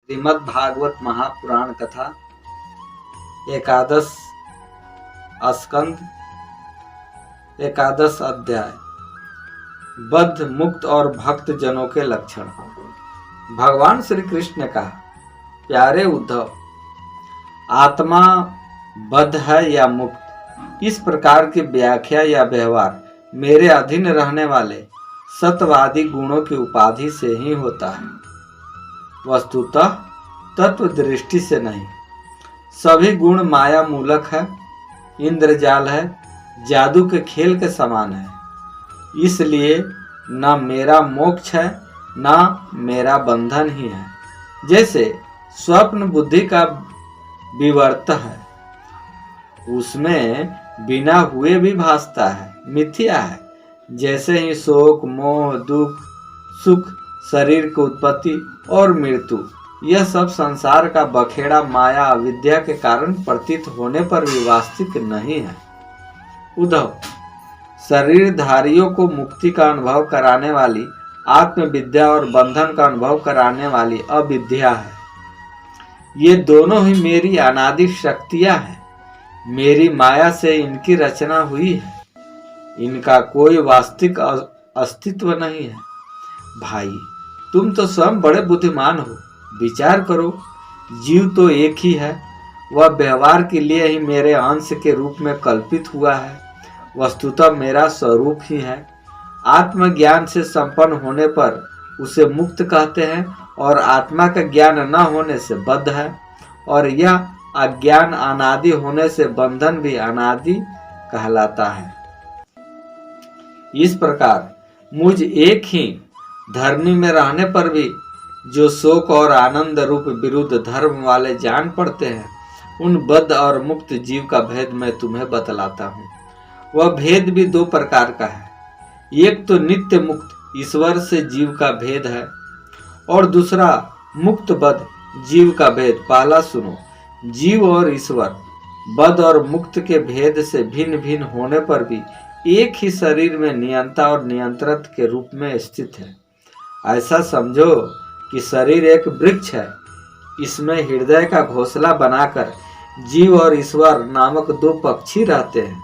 श्रीमद् भागवत महापुराण कथा एकादश स्कंद एकादश अध्याय बद्ध मुक्त और भक्त जनों के लक्षण। भगवान श्री कृष्ण ने कहा, प्यारे उद्धव, आत्मा बद्ध है या मुक्त, इस प्रकार की व्याख्या या व्यवहार मेरे अधीन रहने वाले सत्यवादी गुणों की उपाधि से ही होता है, वस्तुतः तत्व दृष्टि से नहीं। सभी गुण माया मूलक है, इंद्रजाल है, जादू के खेल के समान है। इसलिए न मेरा मोक्ष है न मेरा बंधन ही है। जैसे स्वप्न बुद्धि का विवर्त है, उसमें बिना हुए भी भासता है, मिथ्या है। जैसे ही शोक, मोह, दुख, सुख, शरीर की उत्पत्ति और मृत्यु, यह सब संसार का बखेड़ा माया अविद्या के कारण प्रतीत होने पर भी वास्तविक नहीं है। उद्धव, शरीरधारियों को मुक्ति का अनुभव कराने वाली आत्मविद्या और बंधन का अनुभव कराने वाली अविद्या है। ये दोनों ही मेरी अनादि शक्तियां हैं। मेरी माया से इनकी रचना हुई है, इनका कोई वास्तविक अस्तित्व नहीं है। भाई, तुम तो स्वयं बड़े बुद्धिमान हो, विचार करो। जीव तो एक ही है, वह व्यवहार के लिए ही मेरे अंश के रूप में कल्पित हुआ है, वस्तुतः मेरा स्वरूप ही है। आत्मज्ञान से संपन्न होने पर उसे मुक्त कहते हैं और आत्मा का ज्ञान न होने से बद्ध है, और यह अज्ञान अनादि होने से बंधन भी अनादि कहलाता है। इस प्रकार मुझ एक ही धर्मी में रहने पर भी जो शोक और आनंद रूप विरुद्ध धर्म वाले जान पड़ते हैं, उन बद्ध और मुक्त जीव का भेद मैं तुम्हें बतलाता हूँ। वह भेद भी दो प्रकार का है। एक तो नित्य मुक्त ईश्वर से जीव का भेद है, और दूसरा मुक्त बद्ध जीव का भेद। पहला सुनो। जीव और ईश्वर बद्ध और मुक्त के भेद से भिन्न भिन्न होने पर भी एक ही शरीर में नियंता और नियंत्रक के रूप में स्थित है। ऐसा समझो कि शरीर एक वृक्ष है, इसमें हृदय का घोंसला बनाकर जीव और ईश्वर नामक दो पक्षी रहते हैं।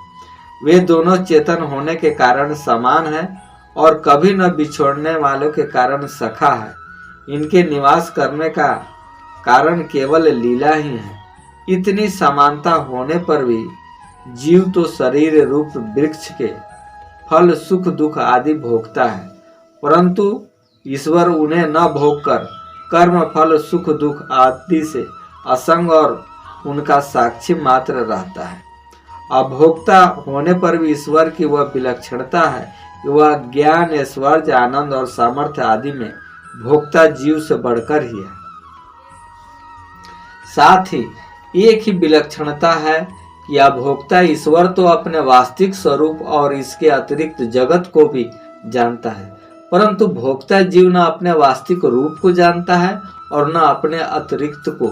वे दोनों चेतन होने के कारण समान हैं और कभी न बिछोड़ने वालों के कारण सखा है। इनके निवास करने का कारण केवल लीला ही है। इतनी समानता होने पर भी जीव तो शरीर रूप वृक्ष के फल, सुख, दुख आदि भोगता है, परंतु ईश्वर उन्हें न भोगकर कर्म, फल, सुख, दुख आदि से असंग और उनका साक्षी मात्र रहता है। अभोक्ता होने पर भी ईश्वर की वह विलक्षणता है कि वह ज्ञान, ऐश्वर्य, आनंद और सामर्थ्य आदि में भोक्ता जीव से बढ़कर ही है। साथ ही एक ही विलक्षणता है कि अभोक्ता ईश्वर तो अपने वास्तविक स्वरूप और इसके अतिरिक्त जगत को भी जानता है, परंतु भोक्ता जीव न अपने वास्तविक रूप को जानता है और न अपने अतिरिक्त को।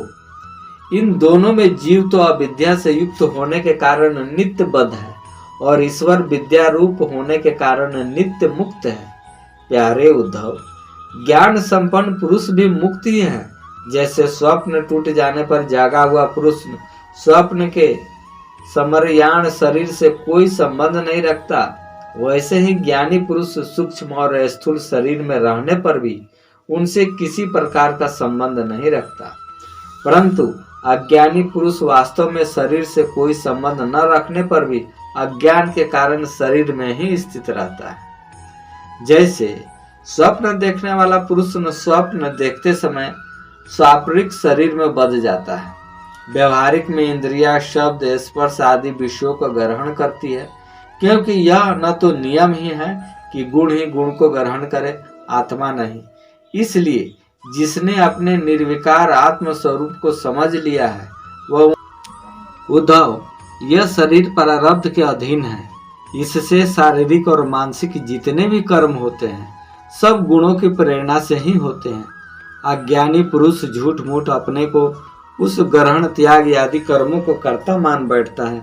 इन दोनों में जीव तो अविद्या से युक्त होने के कारण नित्य बद्ध है और ईश्वर विद्या रूप होने के कारण नित्य मुक्त है। प्यारे उद्धव, ज्ञान संपन्न पुरुष भी मुक्त ही है। जैसे स्वप्न टूट जाने पर जागा हुआ पुरुष स्वप्न के समरयान शरीर से कोई संबंध नहीं रखता, वैसे ही ज्ञानी पुरुष सूक्ष्म और स्थूल शरीर में रहने पर भी उनसे किसी प्रकार का संबंध नहीं रखता। परंतु अज्ञानी पुरुष वास्तव में शरीर से कोई संबंध न रखने पर भी अज्ञान के कारण शरीर में ही स्थित रहता है। जैसे स्वप्न देखने वाला पुरुष स्वप्न देखते समय स्वापरिक शरीर में बंध जाता है। व्यवहारिक में इंद्रिया, शब्द, स्पर्श आदि विषयों को ग्रहण करती है, क्योंकि यह न तो नियम ही है कि गुण ही गुण को ग्रहण करे, आत्मा नहीं। इसलिए जिसने अपने निर्विकार आत्म स्वरूप को समझ लिया है, वह उद्धव, यह शरीर प्रारब्ध के अधीन है। इससे शारीरिक और मानसिक जितने भी कर्म होते हैं, सब गुणों की प्रेरणा से ही होते हैं। अज्ञानी पुरुष झूठ मूठ अपने को उस ग्रहण, त्याग आदि कर्मों को कर्ता मान बैठता है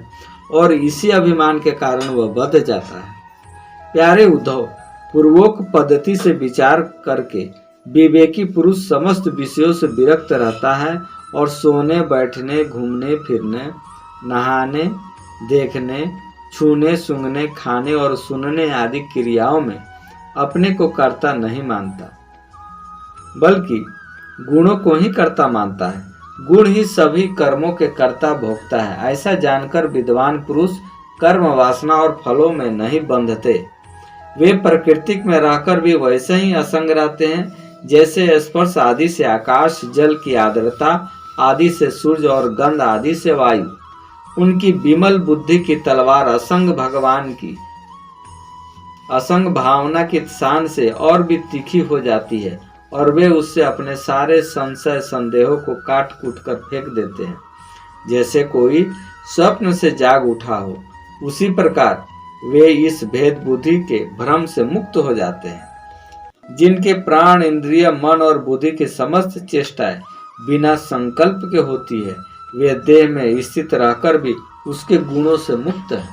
और इसी अभिमान के कारण वह बद्ध जाता है। प्यारे उद्धव, पूर्वोक्त पद्धति से विचार करके विवेकी पुरुष समस्त विषयों से विरक्त रहता है और सोने, बैठने, घूमने फिरने, नहाने, देखने, छूने, सूंघने, खाने और सुनने आदि क्रियाओं में अपने को कर्ता नहीं मानता, बल्कि गुणों को ही कर्ता मानता है। गुण ही सभी कर्मों के कर्ता भोगता है। ऐसा जानकर विद्वान पुरुष कर्म, वासना और फलों में नहीं बंधते। वे प्रकृति में रहकर भी वैसे ही असंग रहते हैं जैसे स्पर्श आदि से आकाश, जल की आर्द्रता आदि से सूर्य और गंध आदि से वायु। उनकी विमल बुद्धि की तलवार असंग भगवान की असंग भावना की शान से और भी तीखी हो जाती है और वे उससे अपने सारे संशय संदेहों को काट कूट कर फेंक देते हैं। जैसे कोई स्वप्न से जाग उठा हो, उसी प्रकार वे इस भेद बुद्धि के भ्रम से मुक्त हो जाते हैं। जिनके प्राण, इंद्रिय, मन और बुद्धि की समस्त चेष्टाएं बिना संकल्प के होती है, वे देह में स्थित रहकर भी उसके गुणों से मुक्त है।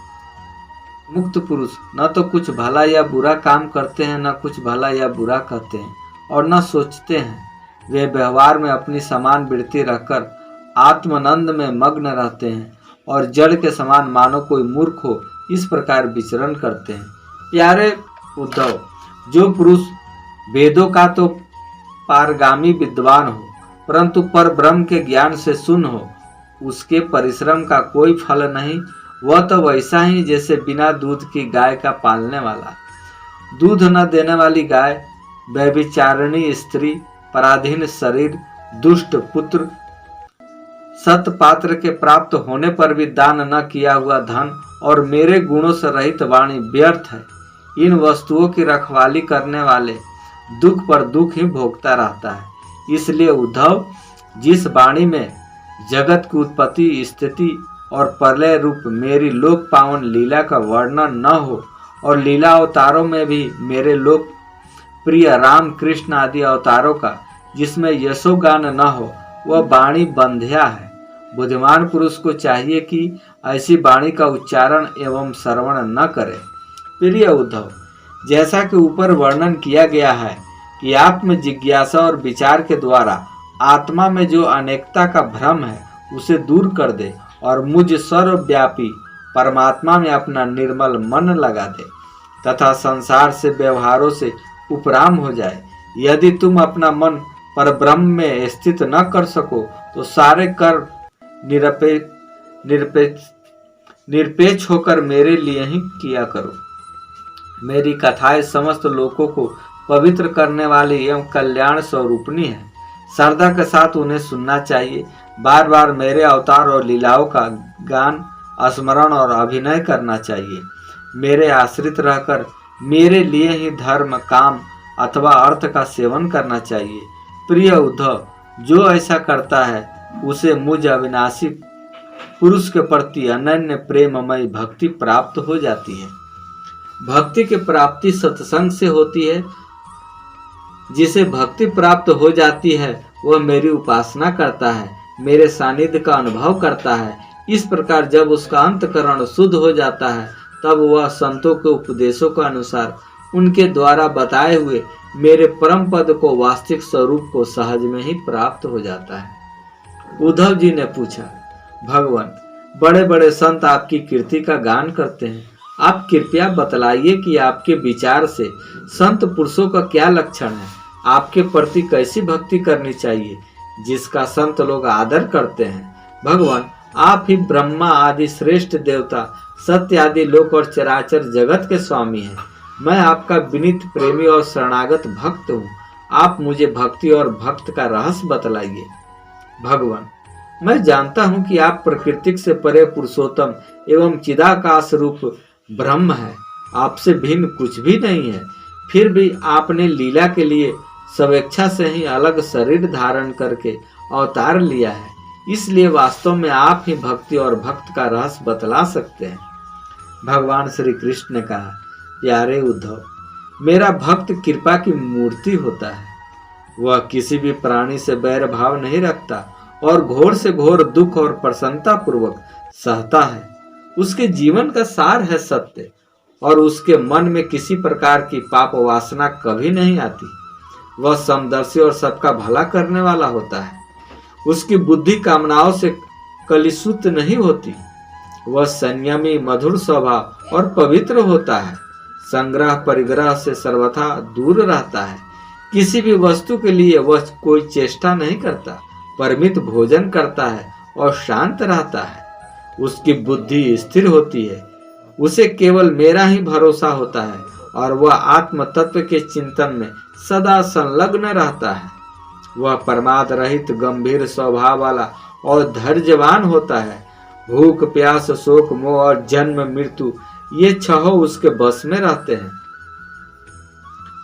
मुक्त पुरुष न तो कुछ भला या बुरा काम करते हैं, न कुछ भला या बुरा कहते हैं और न सोचते हैं। वे व्यवहार में अपनी समान वृत्ति रखकर आत्मानंद में मग्न रहते हैं और जड़ के समान मानो कोई मूर्ख हो, इस प्रकार विचरण करते हैं। प्यारे उद्धव, जो पुरुष वेदों का तो पारगामी विद्वान हो, परंतु पर ब्रह्म के ज्ञान से शून्य हो, उसके परिश्रम का कोई फल नहीं। वह तो वैसा ही जैसे बिना दूध की गाय का पालने वाला। दूध न देने वाली गाय, व्यभिचारिणी स्त्री, पराधीन शरीर, दुष्ट पुत्र, सत पात्र के प्राप्त होने पर भी दान न किया हुआ धन और मेरे गुणों से रहित वाणी व्यर्थ है। इन वस्तुओं की रखवाली करने वाले दुख पर दुख ही भोगता रहता है। इसलिए उद्धव, जिस वाणी में जगत की उत्पत्ति, स्थिति और प्रलय रूप मेरी लोक पावन लीला का वर्णन न हो और लीला अवतारों में भी मेरे लोक प्रिय राम, कृष्ण आदि अवतारों का जिसमें यशोगान न हो, वह वाणी बंध्या है। बुद्धिमान पुरुष को चाहिए कि ऐसी वाणी का उच्चारण एवं श्रवण न करे। प्रिय उद्धव, जैसा कि ऊपर वर्णन किया गया है कि आत्म जिज्ञासा और विचार के द्वारा आत्मा में जो अनेकता का भ्रम है उसे दूर कर दे और मुझ सर्वव्यापी परमात्मा में अपना निर्मल मन लगा दे तथा संसार से व्यवहारों से उपराम हो जाए। यदि तुम अपना मन पर ब्रह्म में स्थित न कर सको तो सारे कर्म निरपेक्ष होकर मेरे लिए ही किया करो। मेरी कथाएं समस्त लोगों को पवित्र करने वाली एवं कल्याण स्वरूपणी है। श्रद्धा के साथ उन्हें सुनना चाहिए। बार बार मेरे अवतार और लीलाओं का गान, स्मरण और अभिनय करना चाहिए। मेरे आश्रित रहकर मेरे लिए ही धर्म, काम अथवा अर्थ का सेवन करना चाहिए। प्रिय उद्धव, जो ऐसा करता है उसे मुझ अविनाशी पुरुष के प्रति अनन्य प्रेममय भक्ति प्राप्त हो जाती है। भक्ति की प्राप्ति सत्संग से होती है। जिसे भक्ति प्राप्त हो जाती है वह मेरी उपासना करता है, मेरे सानिध्य का अनुभव करता है। इस प्रकार जब उसका अंतकरण शुद्ध हो जाता है तब वह संतों के उपदेशों के अनुसार उनके द्वारा बताए हुए मेरे परम पद को, वास्तविक स्वरूप को सहज में ही प्राप्त हो जाता है। उद्धव जी ने पूछा, भगवान, बड़े बड़े संत आपकी कीर्ति का गान करते हैं। आप कृपया बतलाइए कि आपके विचार से संत पुरुषों का क्या लक्षण है, आपके प्रति कैसी भक्ति करनी चाहिए जिसका संत लोग आदर करते हैं। भगवान, आप ही ब्रह्मा आदि श्रेष्ठ देवता, सत्य आदि लोक और चराचर जगत के स्वामी हैं। मैं आपका विनीत प्रेमी और शरणागत भक्त हूँ। आप मुझे भक्ति और भक्त का रहस्य बतलाइए। भगवान, मैं जानता हूँ कि आप प्रकृति से परे पुरुषोत्तम एवं चिदाकाश रूप ब्रह्म है। आपसे भिन्न कुछ भी नहीं है। फिर भी आपने लीला के लिए स्वेच्छा से ही अलग शरीर धारण करके अवतार लिया है। इसलिए वास्तव में आप ही भक्ति और भक्त का रहस्य बतला सकते हैं। भगवान श्री कृष्ण ने कहा, प्यारे उद्धव, मेरा भक्त कृपा की मूर्ति होता है। वह किसी भी प्राणी से बैर भाव नहीं रखता और घोर से घोर दुख और प्रसन्नता पूर्वक सहता है। उसके जीवन का सार है सत्य और उसके मन में किसी प्रकार की पाप वासना कभी नहीं आती। वह समदर्शी और सबका भला करने वाला होता है। उसकी बुद्धि कामनाओं से कलुषित नहीं होती। वह संयमी, मधुर स्वभाव और पवित्र होता है। संग्रह परिग्रह से सर्वथा दूर रहता है। किसी भी वस्तु के लिए वह कोई चेष्टा नहीं करता, परिमित भोजन करता है और शांत रहता है। उसकी बुद्धि स्थिर होती है। उसे केवल मेरा ही भरोसा होता है और वह आत्म तत्व के चिंतन में सदा संलग्न रहता है। वह प्रमाद रहित, गंभीर स्वभाव वाला और धैर्यवान होता है। भूख, प्यास, शोक, मोह और जन्म मृत्यु ये छहों उसके बस में रहते हैं।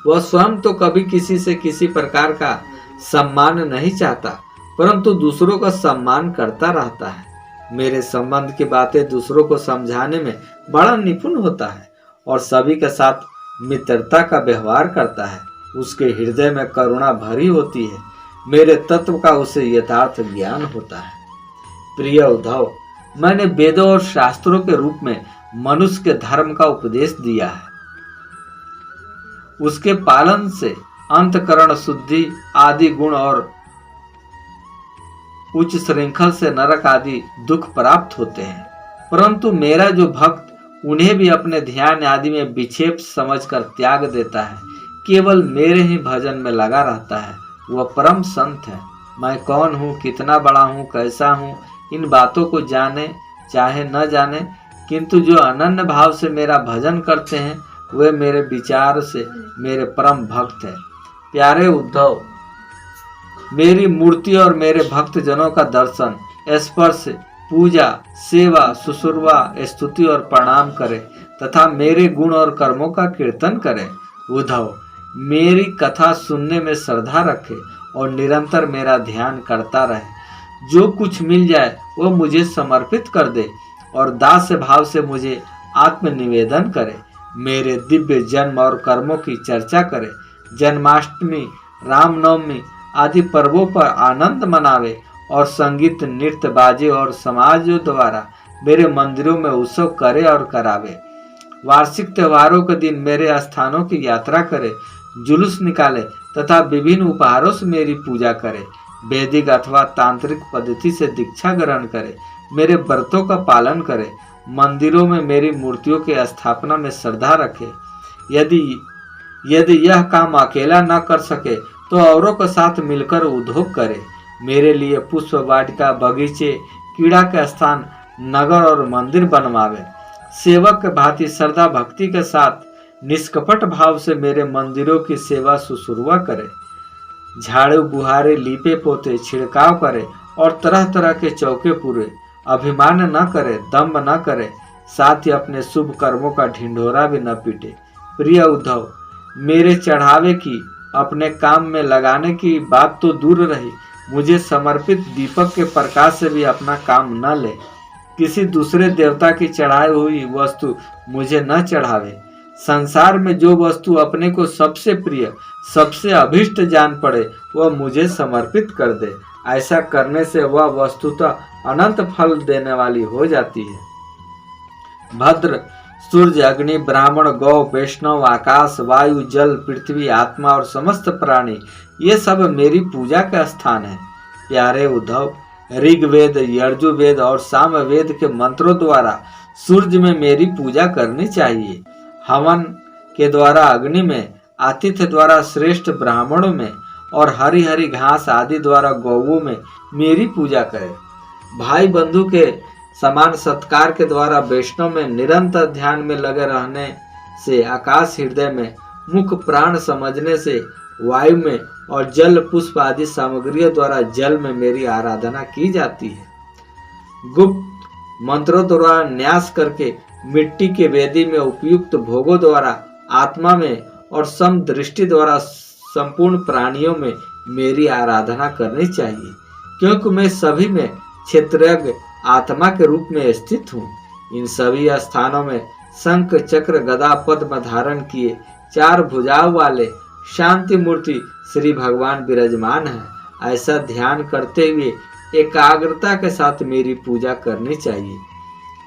वह स्वयं तो कभी किसी से किसी प्रकार का सम्मान नहीं चाहता, परंतु दूसरों का सम्मान करता रहता है। मेरे संबंध की बातें दूसरों को समझाने में बड़ा निपुण होता है और सभी के साथ मित्रता का व्यवहार करता है। उसके हृदय में करुणा भरी होती है। मेरे तत्व का उसे यथार्थ ज्ञान होता है। प्रिय उद्धव, मैंने वेदों और शास्त्रों के रूप में मनुष्य के धर्म का उपदेश दिया है। उसके पालन से अंतकरण शुद्धि आदि गुण और उच्च श्रृंखल से नरक आदि दुख प्राप्त होते हैं। परंतु मेरा जो भक्त उन्हें भी अपने ध्यान आदि में विक्षेप समझकर त्याग देता है, केवल मेरे ही भजन में लगा रहता है, वह परम संत है। मैं कौन हूँ, कितना बड़ा हूँ, कैसा हूँ, इन बातों को जाने चाहे न जाने, किंतु जो अनन्य भाव से मेरा भजन करते हैं वे मेरे विचार से मेरे परम भक्त हैं। प्यारे उद्धव, मेरी मूर्ति और मेरे भक्त जनों का दर्शन, स्पर्श, पूजा, सेवा, सुसुरवा, स्तुति और प्रणाम करे तथा मेरे गुण और कर्मों का कीर्तन करे। उद्धव, मेरी कथा सुनने में श्रद्धा रखे और निरंतर मेरा ध्यान करता रहे। जो कुछ मिल जाए वह मुझे समर्पित कर दे और दास भाव से मुझे आत्मनिवेदन करे। मेरे दिव्य जन्म और कर्मों की चर्चा करे। जन्माष्टमी, रामनवमी आदि पर्वों पर आनंद मनावे और संगीत, नृत्य, बाजे और समाजों द्वारा मेरे मंदिरों में उत्सव करे और करावे। वार्षिक त्योहारों के दिन मेरे स्थानों की यात्रा करे, जुलूस निकाले तथा विभिन्न उपहारों से मेरी पूजा करे। वैदिक अथवा तांत्रिक पद्धति से दीक्षा ग्रहण करे, मेरे व्रतों का पालन करे, मंदिरों में मेरी मूर्तियों की स्थापना में श्रद्धा रखे। यदि यह काम अकेला न कर सके तो औरों के साथ मिलकर उद्योग करे। मेरे लिए पुष्प वाटिका, बगीचे, कीड़ा के स्थान, नगर और मंदिर बनवावे। सेवक के भांति श्रद्धा भक्ति के साथ निष्कपट भाव से मेरे मंदिरों की सेवा सुसुरवा करे। झाड़ू बुहारे, लीपे पोते, छिड़काव करे और तरह तरह के चौके पूरे। अभिमान न करे, दम्भ न करे, साथ ही अपने शुभ कर्मों का ढिंढोरा भी न पीटे। प्रिय उद्धव, मेरे चढ़ावे की, अपने काम में लगाने की बात तो दूर रही, मुझे समर्पित दीपक के प्रकाश से भी अपना काम न ले। किसी दूसरे देवता की चढ़ाई हुई वस्तु मुझे न चढ़ावे। संसार में जो वस्तु अपने को सबसे प्रिय, सबसे अभिष्ट जान पड़े वह मुझे समर्पित कर दे। ऐसा करने से वह वस्तुतः अनंत फल देने वाली हो जाती है। भद्र, सूर्य, अग्नि, ब्राह्मण, गौ, वैष्णव, आकाश, वायु, जल, पृथ्वी, आत्मा और समस्त प्राणी ये सब मेरी पूजा का स्थान है। प्यारे उद्धव, ऋग्वेद, यजुर्वेद और सामवेद के मंत्रों द्वारा सूर्य में मेरी पूजा करनी चाहिए। हवन के द्वारा अग्नि में, आतिथ्य द्वारा श्रेष्ठ ब्राह्मणों में और हरी हरी घास आदि द्वारा गौओं में मेरी पूजा करें। भाई बंधु के समान सत्कार के द्वारा वैष्णव में निरंतर ध्यान में लगे रहने से, आकाश हृदय में, मुख प्राण समझने से वायु में और जल पुष्प आदि सामग्रियों द्वारा जल में मेरी आराधना की जाती है। गुप्त मंत्रों द्वारा न्यास करके मिट्टी के वेदी में उपयुक्त भोगों द्वारा आत्मा में और सम दृष्टि द्वारा संपूर्ण प्राणियों में मेरी आराधना करनी चाहिए, क्योंकि मैं सभी में क्षेत्रज्ञ आत्मा के रूप में स्थित हूँ। इन सभी स्थानों में शंख, चक्र, गदा, पद्म धारण किए 4 भुजाओं वाले शांति मूर्ति श्री भगवान विराजमान है। ऐसा ध्यान करते हुए एकाग्रता के साथ मेरी पूजा करनी चाहिए।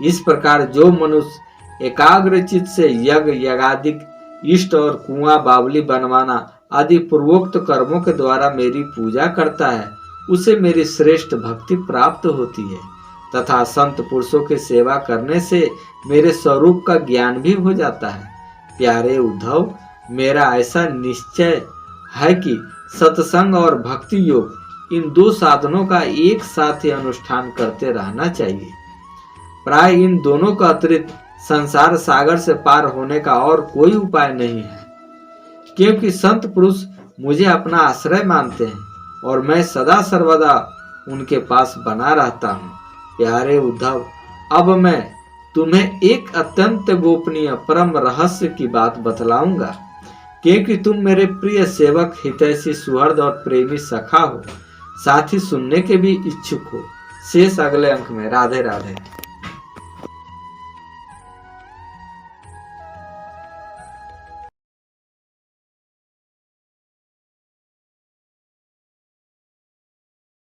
इस प्रकार जो मनुष्य एकाग्रचित से यज्ञ, यागादिक, इष्ट और कुआं बावली बनवाना आदि पूर्वोक्त कर्मों के द्वारा मेरी पूजा करता है उसे मेरी श्रेष्ठ भक्ति प्राप्त होती है तथा संत पुरुषों की सेवा करने से मेरे स्वरूप का ज्ञान भी हो जाता है। प्यारे उद्धव, मेरा ऐसा निश्चय है कि सत्संग और भक्ति योग इन दो साधनों का एक साथ ही अनुष्ठान करते रहना चाहिए। प्राय इन दोनों का अतिरिक्त संसार सागर से पार होने का और कोई उपाय नहीं है, क्योंकि संत पुरुष मुझे अपना आश्रय मानते हैं और मैं सदा सर्वदा उनके पास बना रहता हूँ। प्यारे उद्धव, अब मैं तुम्हें एक अत्यंत गोपनीय परम रहस्य की बात बतलाऊंगा, क्योंकि तुम मेरे प्रिय सेवक, हितैषी, सुहृद और प्रेमी सखा हो, साथ ही सुनने के भी इच्छुक हो। शेष अगले अंक में। राधे राधे।